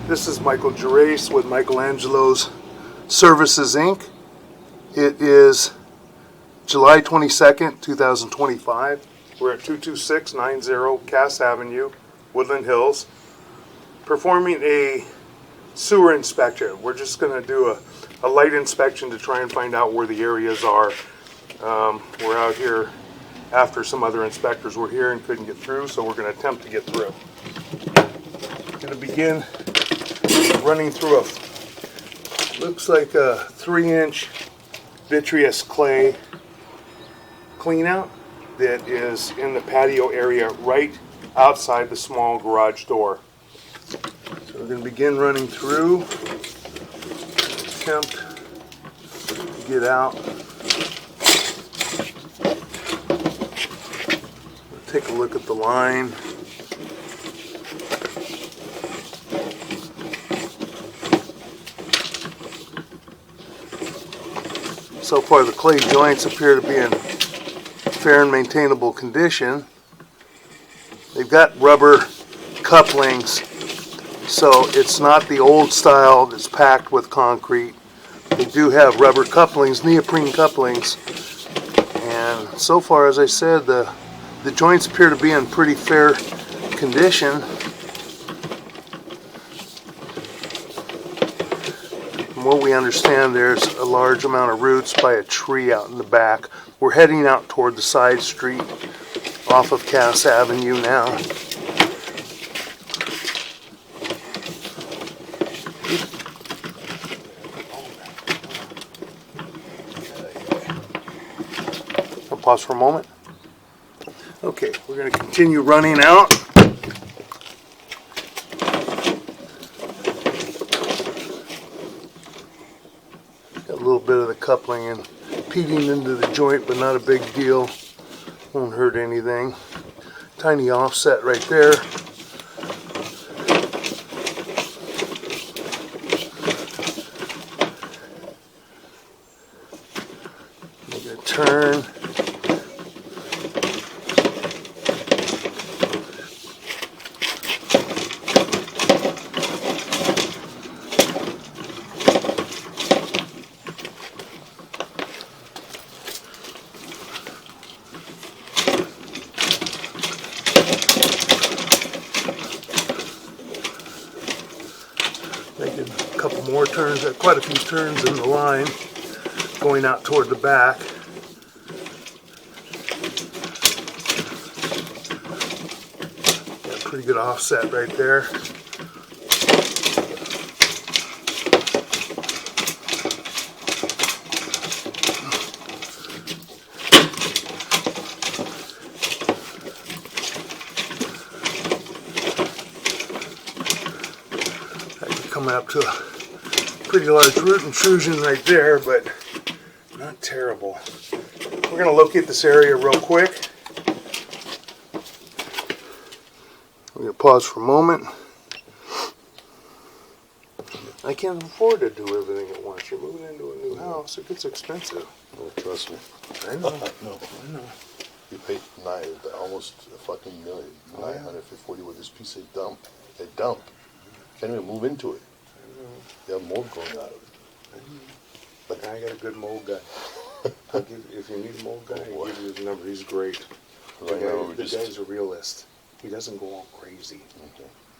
This is Michael Gerace with Michelangelos Services, Inc. It is July 22nd, 2025. We're at 22690 Cass Avenue, Woodland Hills, performing a sewer inspection. We're just going to do a light inspection to try and find out where the areas are. We're out here after some other inspectors were here and couldn't get through, so we're going to attempt to get through. I'm going to begin running through looks like a 3-inch vitreous clay cleanout that is in the patio area right outside the small garage door. So we're going to begin running through, attempt to get out. Take a look at the line. So far the clay joints appear to be in fair and maintainable condition. They've got rubber couplings, so it's not the old style that's packed with concrete. They do have rubber couplings, neoprene couplings, and so far, as I said, the joints appear to be in pretty fair condition. From what we understand, there's a large amount of roots by a tree out in the back. We're heading out toward the side street off of Cass Avenue now. I'll pause for a moment. Okay, we're going to continue running out. Got a little bit of the coupling and impeding into the joint, but not a big deal. Won't hurt anything. Tiny offset right there. Make a turn. Making a couple more turns, quite a few turns in the line, going out toward the back. Got a pretty good offset right there. Coming up to a pretty large root intrusion right there, but not terrible. We're going to locate this area real quick. We're going to pause for a moment. I can't afford to do everything at once. You're moving into a new house. It gets expensive. Oh, trust me. I know. I know. You paid almost a fucking million. $940 with this piece of dump. A dump. Can't even move into it. You have mold growing out of it. But I got a good mold guy. If you need a mold guy, I'll give you his number. He's great. The guy's a realist. He doesn't go all crazy.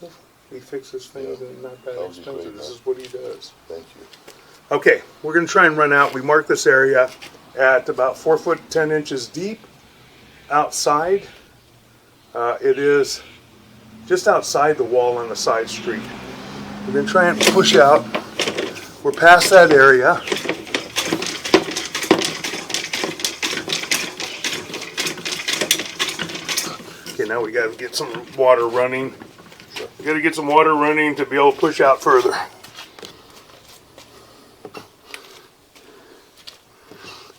Okay. He fixes things and not that expensive. This is what he does. Thank you. Okay, we're going to try and run out. We marked this area at about 4 foot 10 inches deep outside. It is just outside the wall on the side street. We're going to try and push out. We're past that area. Okay, now we got to get some water running. We got to get some water running to be able to push out further.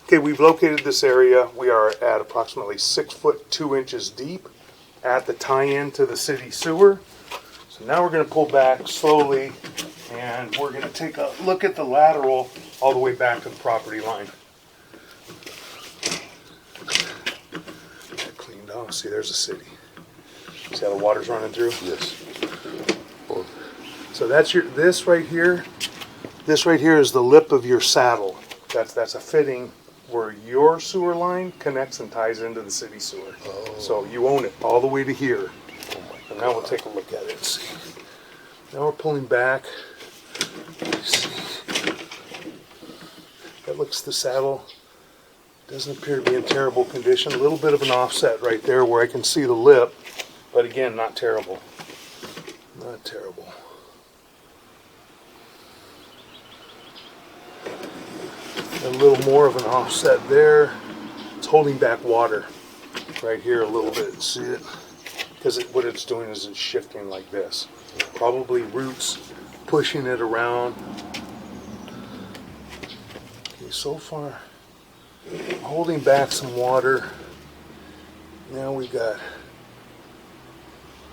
Okay, we've located this area. We are at approximately 6 foot 2 inches deep at the tie-in to the city sewer. So now we're going to pull back slowly, and we're going to take a look at the lateral all the way back to the property line. That cleaned off. See, there's the city. See how the water's running through? Yes. So that's this right here. This right here is the lip of your saddle. That's a fitting where your sewer line connects and ties into the city sewer. Oh. So you own it all the way to here. Oh my And now we'll take a look at it and see. Now we're pulling back. Let's see. That looks the saddle. Doesn't appear to be in terrible condition. A little bit of an offset right there where I can see the lip. But again, not terrible. Not terrible. A little more of an offset there. It's holding back water right here a little bit. See it? Because what it's doing is it's shifting like this. Probably roots pushing it around. Okay, so far holding back some water. Now we got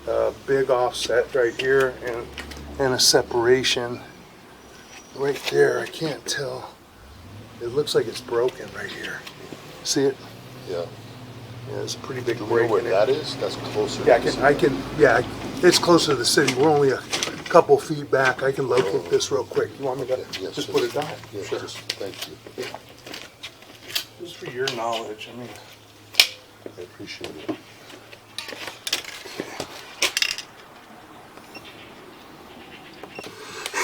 a big offset right here and a separation right there. I can't tell. It looks like it's broken right here. See it? Yeah. Yeah, it's a pretty big Do we break know where in it. that is? That's closer. Yeah, to the I can, yeah, it's closer to the city. We're only a couple feet back. I can locate this real quick. You want me to Yes, just put it down? Yeah, Sure. just thank you. Just for your knowledge, I mean. I appreciate it.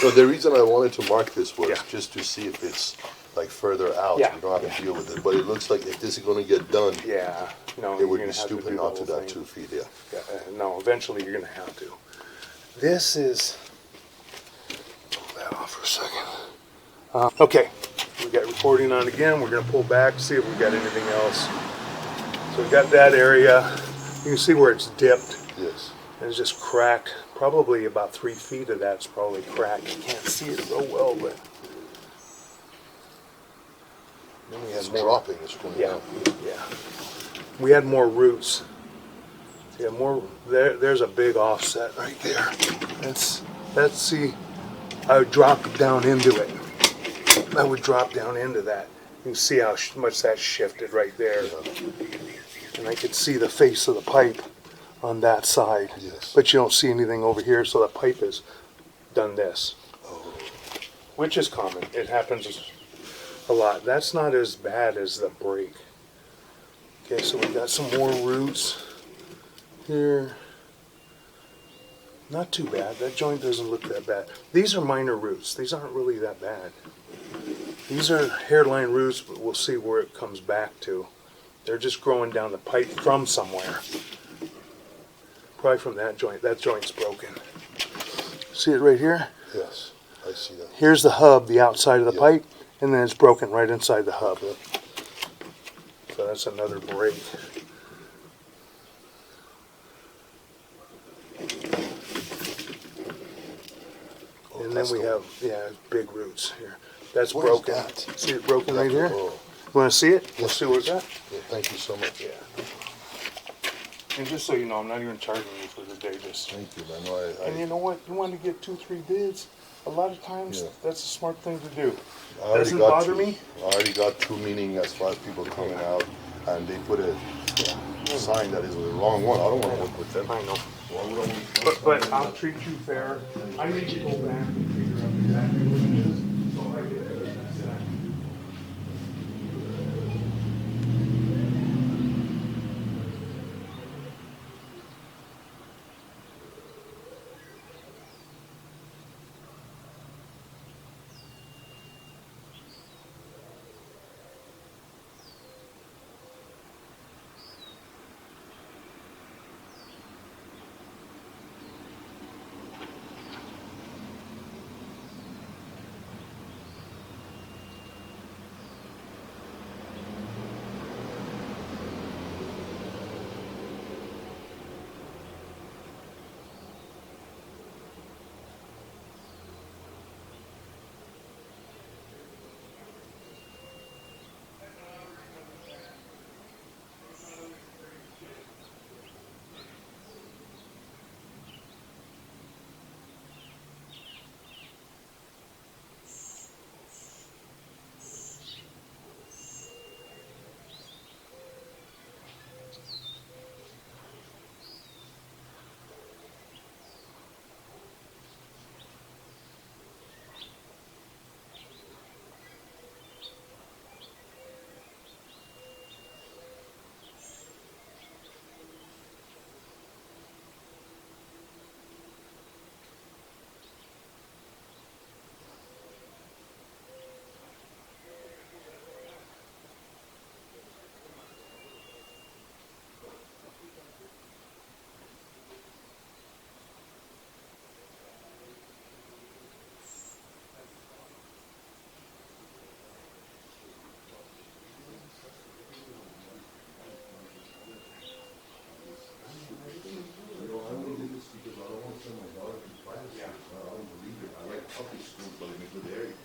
So the reason I wanted to mark this was Yeah. just to see if it's like further out. Yeah. We don't have to deal with it. But it looks like if this is going to get done, Yeah, no, it you're would gonna be have to stupid do the not to whole that thing. 2 feet. Yeah. Yeah, no, eventually you're gonna have to. This is, pull that off for a second. Okay, we got recording on again. We're gonna pull back, see if we got anything else. So we got that area. You can see where it's dipped Yes. and it's just cracked. Probably about 3 feet of that's probably cracked. You can't see it real well, but. Then we It's had more. dropping. It's going Yeah, down. yeah. We had more roots. Yeah, more. There's a big offset right there. Let's see. I would drop down into it. I would drop down into that. You can see how much that shifted right there. And I could see the face of the pipe on that side. Yes. But you don't see anything over here, so the pipe has done this. Which is common. It happens a lot. That's not as bad as the break. Okay, so we got some more roots here. Not too bad. That joint doesn't look that bad. These are minor roots. These aren't really that bad. These are hairline roots, but we'll see where it comes back to. They're just growing down the pipe from somewhere. Probably from that joint. That joint's broken. See it right here? Yes. I see that. Here's the hub, the outside of the Yeah. pipe, and then it's broken right inside the hub. Yeah. So that's another break. Oh, And then that's we the have, yeah, big roots here. That's Where's broken. that? See it broken one. right here? Oh, You want to see it? Yes, Let's see where's please. that. yeah, thank you so much. Yeah. And just so you know, I'm not even charging you for the day. Just. Thank you, man. And you know what? You want to get 2-3 bids. A lot of times, Yeah. that's a smart thing to do. I already Doesn't got bother two. me. I already got 2 meaning as far as people coming out, and they put a sign that is the wrong one. I don't want to work with them. I know. Why would I But I'll treat you fair. I need to go back and figure out exactly what it is. So I get it.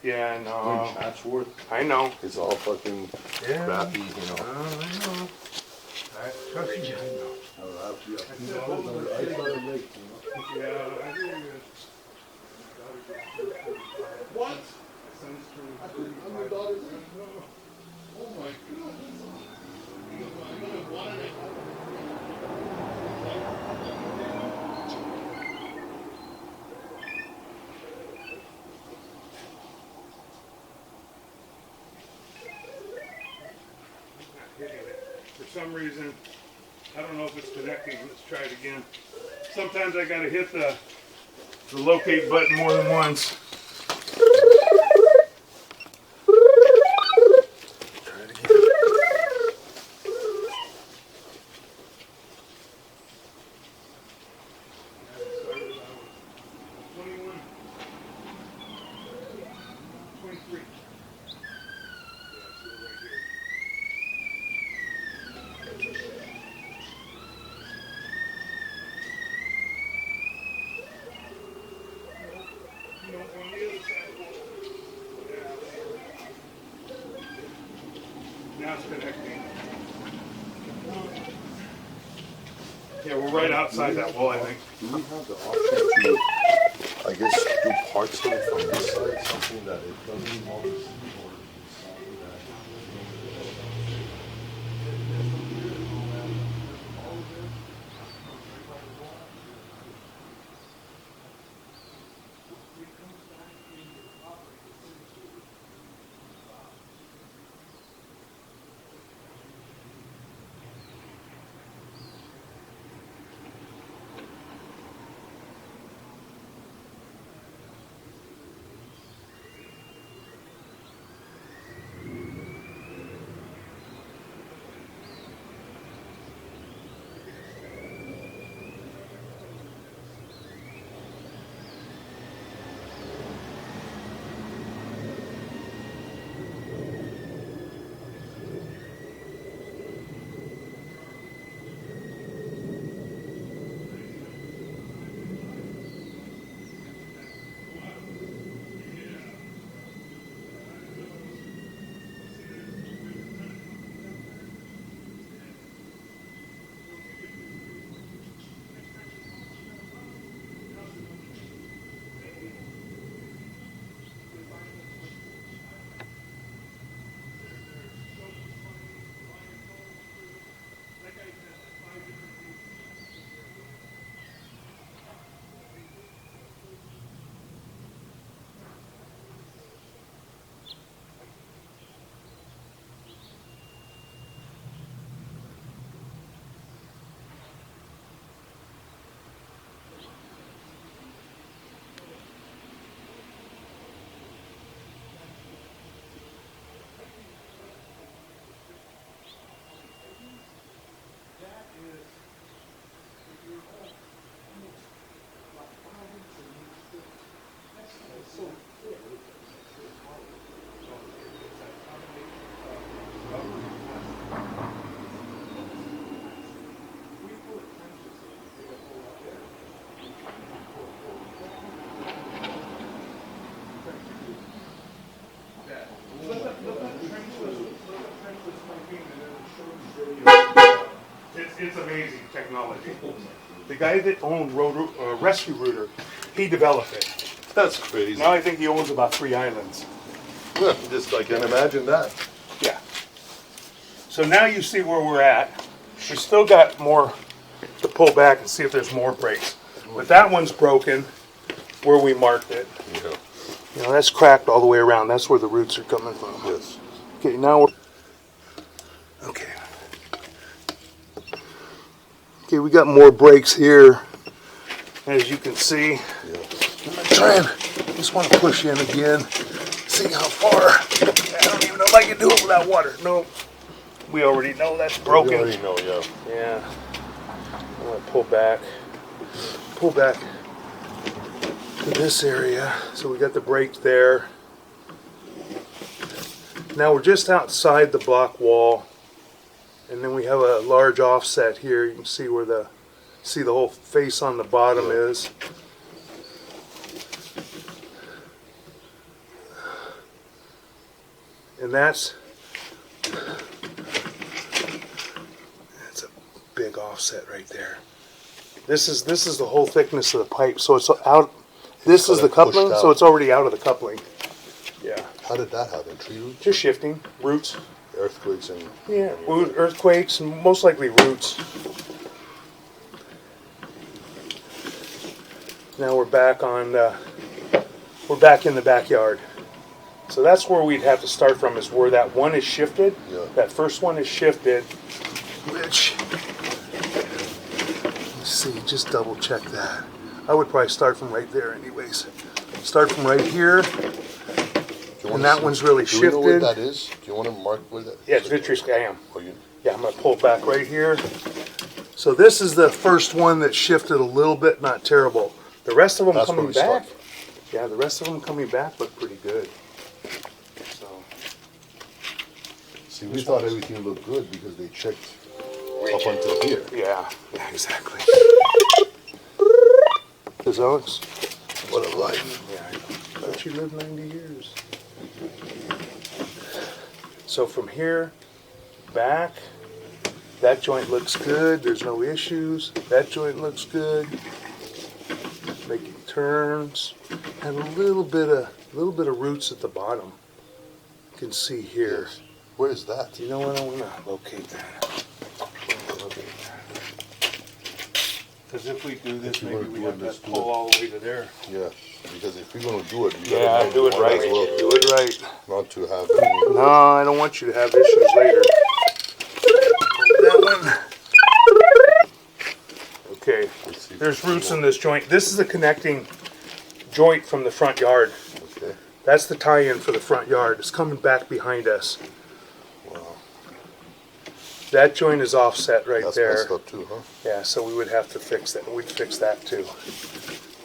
Yeah, no. Patchwork. I know. It's all fucking Yeah. crappy, you know. I know. Trust me, I know. Yeah, I hear you. What? I'm your daughter's. Oh my goodness. For some reason, I don't know if it's connecting. Let's try it again. Sometimes I gotta hit the locate button more than once. Try it again. Started about 21, 23. Yeah, so we're right here. No, on the other side. Yeah. Now it's connecting. Yeah, we're right outside that wall, I think. Do we have the option to, I guess, do parts of it from this side, something that it doesn't involve the sea or something that... It's amazing technology. The guy that owned Rescue Rooter, he developed it. That's crazy. Now I think he owns about 3 islands. Just I can imagine that. Yeah. So now you see where we're at. We still got more to pull back and see if there's more breaks. But that one's broken where we marked it. Yeah. You know, that's cracked all the way around. That's where the roots are coming from. Yes. Okay, now we're... Okay. Okay, we got more breaks here, as you can see. Yeah. I'm gonna try and just want to push in again, see how far. I don't even know if I can do it without water. No, we already know that's broken. We already know, yeah. Yeah. I'm gonna pull back to this area. So we got the break there. Now we're just outside the block wall, and then we have a large offset here. You can see where the whole face on the bottom is. And that's a big offset right there. This is the whole thickness of the pipe, so it's out. This is the coupling, so it's already out of the coupling. Yeah. How did that happen? Tree roots? Just shifting roots. Earthquakes and... Yeah, earthquakes and most likely roots. Now we're back on. We're back in the backyard. So that's where we'd have to start from. Is where that one is shifted. Yeah. That first one is shifted. Which, let's see, just double check that. I would probably start from right there, anyways. Start from right here. And that one's really shifted. Do you know where that is? Do you want to mark where that is? Yeah, it's vitreous. I am. Oh, you... Yeah, I'm going to pull it back right here. So this is the first one that shifted a little bit, not terrible. The rest of them coming back. Yeah, the rest of them coming back look pretty good. So. See, we thought everything looked good because they checked up until here. Yeah, exactly. Because Alex, What a life. yeah, I thought you lived 90 years. So from here back, that joint looks good. There's no issues. That joint looks good. Making turns, and a little bit of roots at the bottom. You can see here. Yes. Where is that? You know what? I want to locate that. Because if we do this, maybe we have to pull all the way to there. Yeah, because if you're going to do it, you Yeah, gotta do it right. as well. Do it right. Not to have any... No, I don't want you to have issues later. That one. Okay, there's roots in this joint. This is a connecting joint from the front yard. Okay. That's the tie-in for the front yard. It's coming back behind us. Wow. That joint is offset right That's there. messed up too, huh? Yeah, so we would have to fix that. We'd fix that too.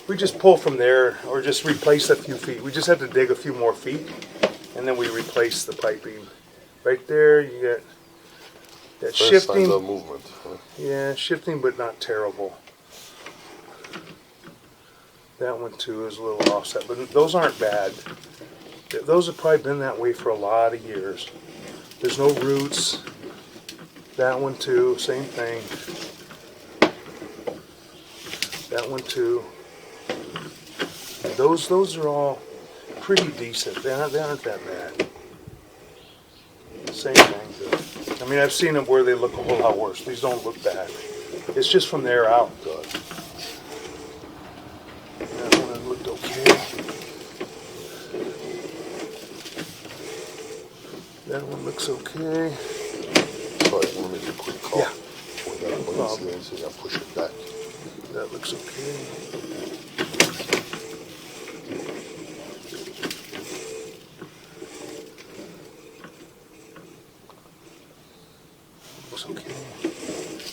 We just pull from there or just replace a few feet. We just have to dig a few more feet and then we replace the piping. Right there, you get that First shifting. signs of movement. Huh? Yeah, shifting but not terrible. That one too is a little offset, but those aren't bad. Those have probably been that way for a lot of years. There's no roots. That one too, same thing. That one too. Those are all pretty decent. They aren't that bad. Same thing. I mean, I've seen them where they look a whole lot worse. These don't look bad. It's just from there out. God. That one looked okay. That one looks okay. Sorry, I want to make a quick call. Yeah. With that coincidence, I push it back. That looks okay. Looks okay.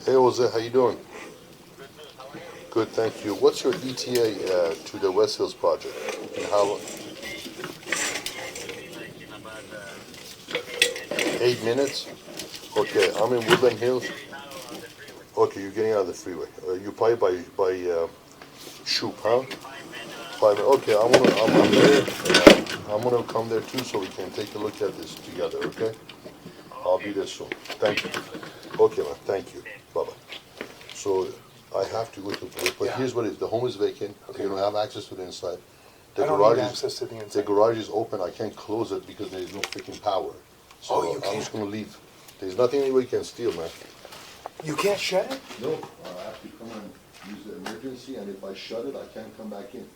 Hey, Jose, how you doing? Good, thank you. What's your ETA to the West Hills project? And how long? 8 minutes? Okay, I'm in Woodland Hills. Okay, you're getting out of the freeway. You probably by Shoop, huh? 5 minutes. Okay, I'm there. I'm gonna come there too, so we can take a look at this together. Okay? I'll be there soon. Thank you. Okay, man. Thank you. Bye bye. So I have to go to work, but here's what it is. The home is vacant. Okay. You don't have access to the inside. The I don't garage need is access to the the inside. garage is open. I can't close it because there's no freaking power. So Oh, you I'm can't? just gonna leave. There's nothing anybody can steal, man. You can't shut it? No, I have to come and use the emergency, and if I shut it, I can't come back in.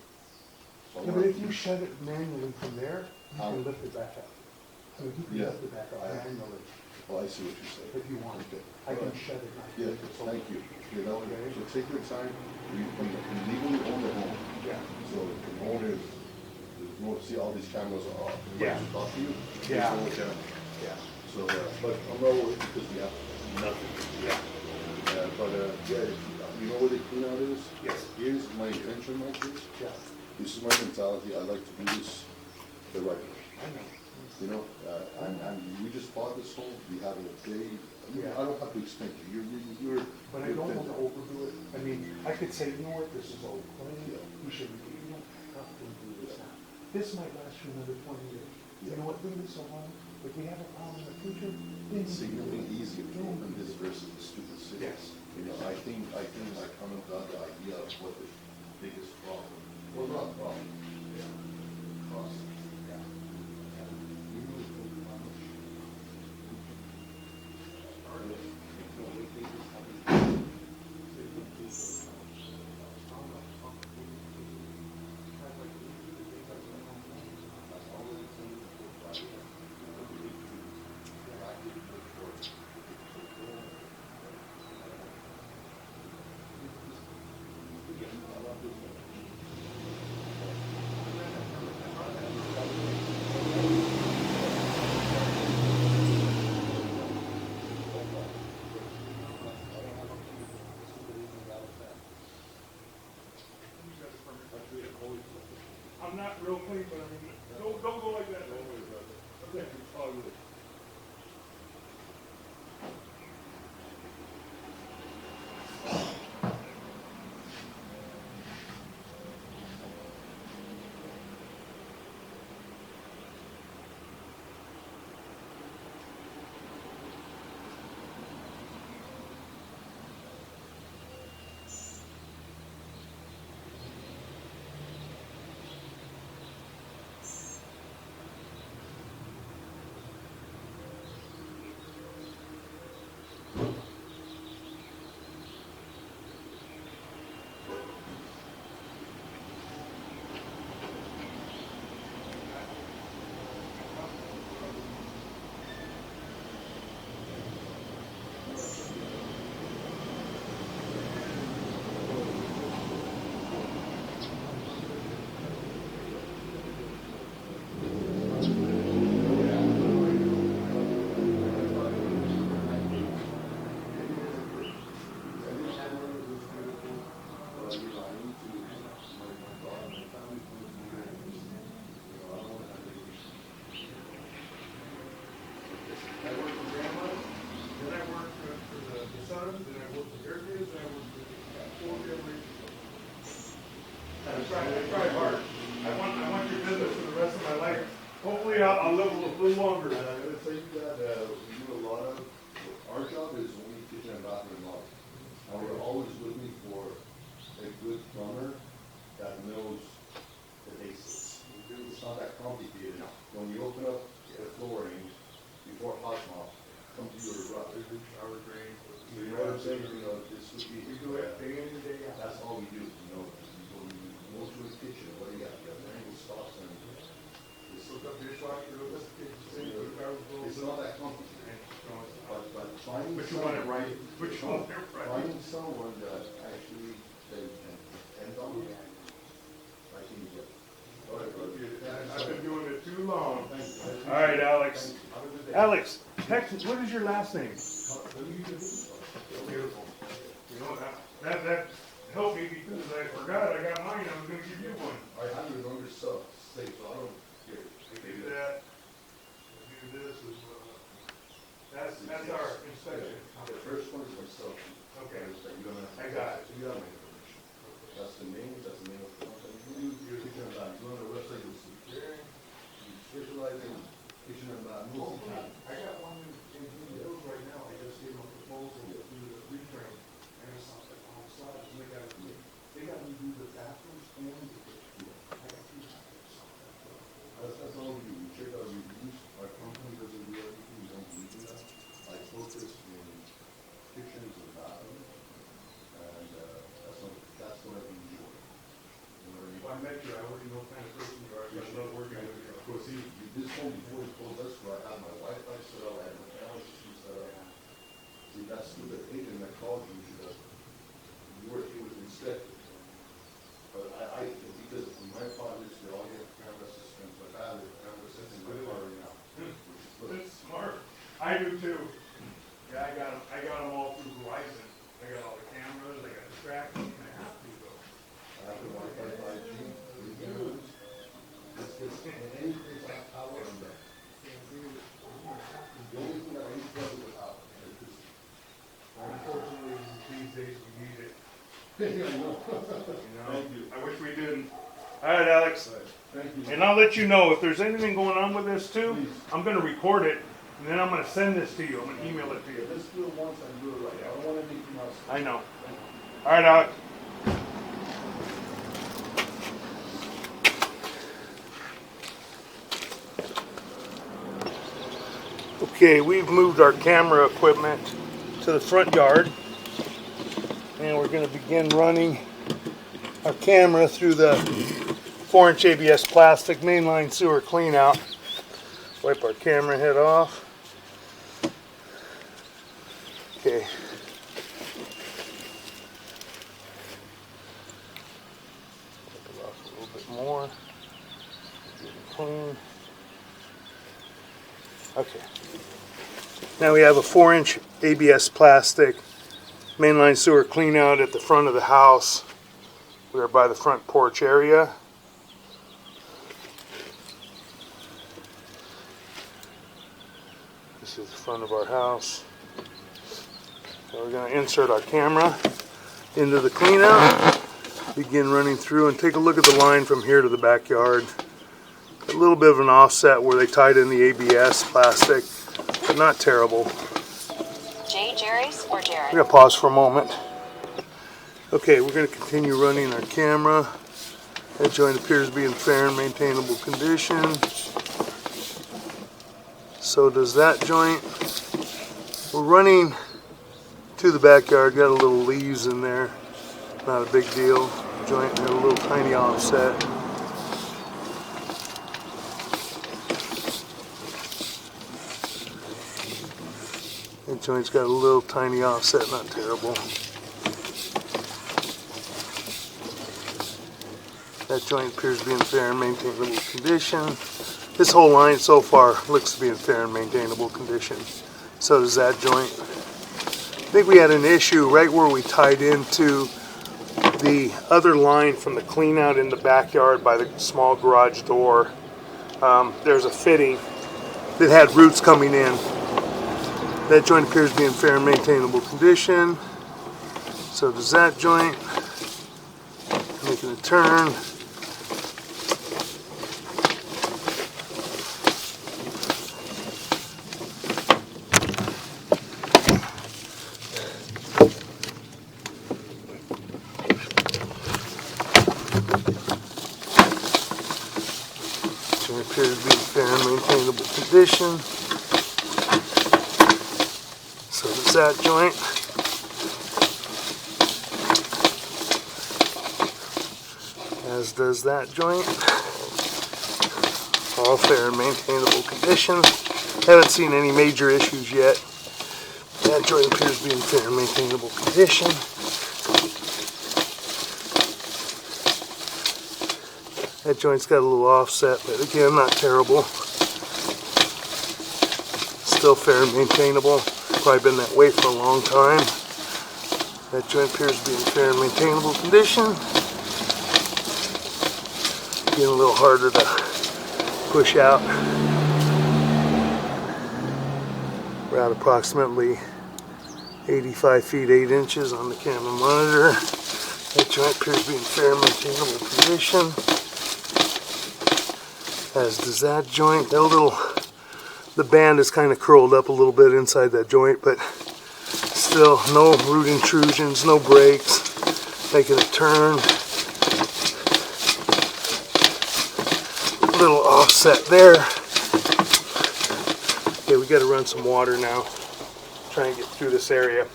So Yeah, but if you shut it manually from there, you can lift it back up. So you can Yeah. lift it back up manually Oh, I see what you're saying. if you want. Okay. I can shut it. Not Yeah, lift it. So- thank you. You know, so take your time. You legally own the home. Yeah. So the owner is, there's no, see all these cameras are off. Yeah. To talk to you. Yeah. there's no camera. Yeah. So, but I'm not worried because we have nothing. Yeah. But, yeah, you know where the clean out is? Yes. Here's my intention, Mike, is, Yeah. this is my mentality. I like to do this the right way. I know. You know, and we just bought this home. We have a day I don't have to explain to you, you're. But I don't want to overdo it. I mean, I could say, you know what, this is old clay, you should, you don't have to do this now. This might last you another 20 years. You know what, leave this alone. If we have a problem in the future, then. It's significantly easier to open this versus the stupid city. Yes. You know, I think I kind of got the idea of what the biggest problem, well, not problem, cost. I'm not real clean, but I mean, don't go like that. Okay, all good. I tried hard. I want your business for the rest of my life. Hopefully, I'll live a little longer. And I'm gonna tell you that, we do a lot of, our job is only kitchen and bathroom remodel. And we're always looking for a good plumber that knows the basics. It's not that complicated. When you open up the flooring before hot mop, come to your garage. Shower drain. You know what I'm saying? You know, this would be. We do it day in and day out. That's all we do, you know. You go to the kitchen, what do you got? You have angle stops and it's, Look up dishwasher, look up the kitchen sink, look up it's not that complicated. But finding But you want it someone- right. But you want it right. Finding someone that actually they can depend on, I think is it. All right, brother. I've been doing it too long. Thank you. All right, Alex. Thank you. Have a good day. Alex, Texas, what is your last name? Beautiful. You know, that helped me because I forgot I got mine. I was gonna give you one. I have your number saved, so I don't care. Do that. Do this is, that's our inspection. The first one is myself. Okay. That you don't have. I got it. You have my information. That's the name of the company. You're kitchen and bath. You go on the website, you'll see. You specialize in kitchen and bath. I got one in Hills right now. I just gave them a proposal to do the retrain. And it's on the side, and they got to do the bathrooms and the kitchen. I got two bathrooms. That's all we do. We check our reviews. Our company doesn't do everything. We don't do that. I focus in kitchens and bathrooms. And that's what I enjoy. You know what I mean? Well, I met you. I already know what kind of person you are. I love working with you. Of course, this home before he closed us, where I had my Wi-Fi set up, I had my camera system set up. See, that's the agent that called you should have, it was inspected. But I, because in my projects, they all get camera systems, like I have a camera system in my car right now. Which is good. That's smart. I do too. Yeah, I got them all through Verizon. I got all the cameras, I got the tracking, I have to though. I have the Wi-Fi 5G, reviews. It's anything like power and that. The only thing that I need to do is power. It's Yeah, I know. You know? Thank you. I wish we didn't. All right, Alex. Thank you. And I'll let you know if there's anything going on with this too. Please. I'm going to record it, and then I'm going to send this to you. I'm going to email it to you. Let's do it once and do it right. I don't want anything else. I know. All right, Alex. Okay, we've moved our camera equipment to the front yard, and we're going to begin running our camera through the 4-inch ABS plastic mainline sewer clean out. Wipe our camera head off. Okay. Wipe it off a little bit more. Get it clean. Okay. Now we have a 4-inch ABS plastic mainline sewer clean out at the front of the house. We are by the front porch area. This is the front of our house. So we're going to insert our camera into the clean out, begin running through, and take a look at the line from here to the backyard. A little bit of an offset where they tied in the ABS plastic, but not terrible. Jerry's or Jared? I'm going to pause for a moment. Okay, we're going to continue running our camera. That joint appears to be in fair and maintainable condition. So does that joint. We're running to the backyard, got a little leaves in there. Not a big deal. Joint had a little tiny offset. That joint's got a little tiny offset, not terrible. That joint appears to be in fair and maintainable condition. This whole line so far looks to be in fair and maintainable condition. So does that joint. I think we had an issue right where we tied into the other line from the clean out in the backyard by the small garage door. There's a fitting that had roots coming in. That joint appears to be in fair and maintainable condition. So does that joint. Making a turn. Joint appears to be in fair and maintainable condition. So does that joint. As does that joint. All fair and maintainable condition. Haven't seen any major issues yet. That joint appears to be in fair and maintainable condition. That joint's got a little offset, but again, not terrible. Still fair and maintainable. Probably been that way for a long time. That joint appears to be in fair and maintainable condition. Getting a little harder to push out. We're at approximately 85 feet 8 inches on the camera monitor. That joint appears to be in fair and maintainable condition. As does that joint. The band is kind of curled up a little bit inside that joint, but still no root intrusions, no breaks. Making a turn. Little offset there. Okay, we got to run some water now. Try and get through this area.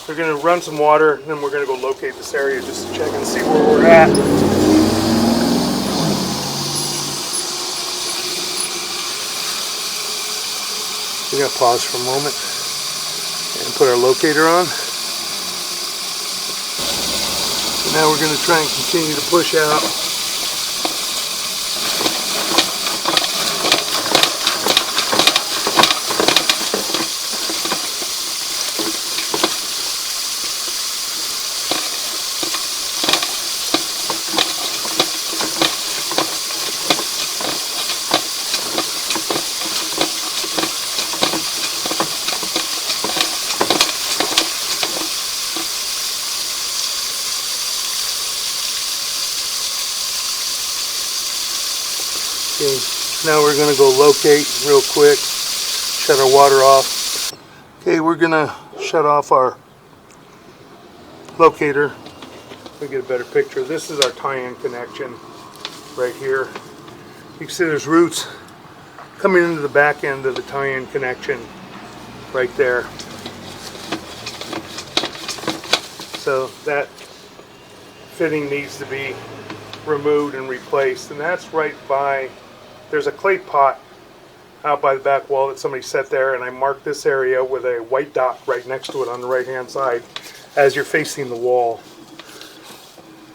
We're going to run some water, and then we're going to go locate this area just to check and see where we're at. We're going to pause for a moment and put our locator on. So now we're going to try and continue to push out. Okay, now we're gonna go locate real quick, shut our water off. Okay, we're gonna shut off our locator. We get a better picture. This is our tie-in connection right here. You can see there's roots coming into the back end of the tie-in connection right there. So that fitting needs to be removed and replaced, and that's right by, there's a clay pot out by the back wall that somebody set there, and I marked this area with a white dot right next to it on the right hand side as you're facing the wall.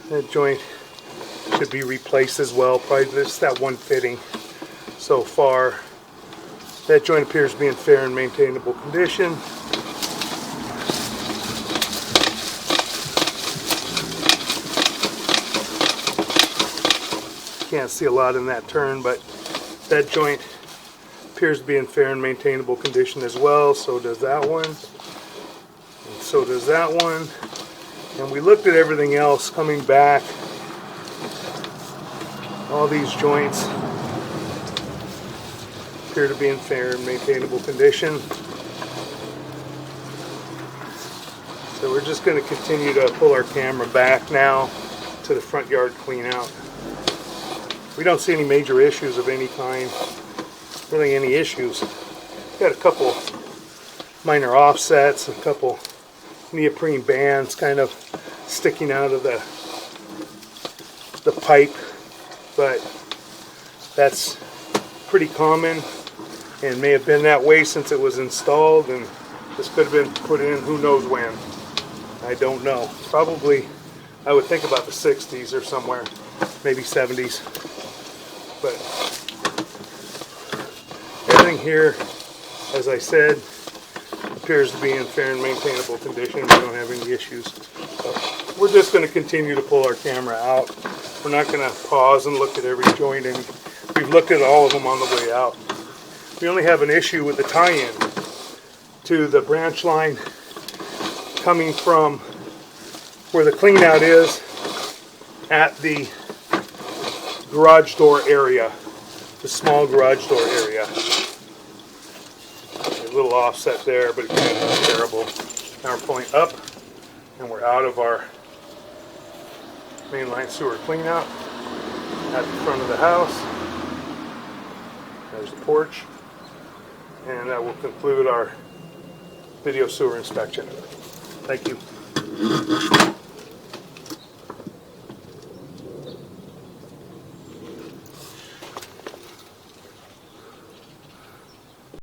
That joint should be replaced as well, probably just that one fitting so far. That joint appears to be in fair and maintainable condition. Can't see a lot in that turn, but that joint appears to be in fair and maintainable condition as well. So does that one, and so does that one. And we looked at everything else coming back. All these joints appear to be in fair and maintainable condition. So we're just going to continue to pull our camera back now to the front yard clean out. We don't see any major issues of any kind, really any issues. Got a couple minor offsets, a couple neoprene bands kind of sticking out of the pipe, but that's pretty common and may have been that way since it was installed, and this could have been put in who knows when. I don't know. Probably, I would think about the 60s or somewhere, maybe 70s. But everything here, as I said, appears to be in fair and maintainable condition. We don't have any issues. So we're just going to continue to pull our camera out. We're not going to pause and look at every joint, and we've looked at all of them on the way out. We only have an issue with the tie-in to the branch line coming from where the clean out is at the garage door area, the small garage door area. A little offset there, but it's not terrible. Now we're pulling up, and we're out of our mainline sewer clean out at the front of the house. There's the porch, and that will conclude our video sewer inspection. Thank you.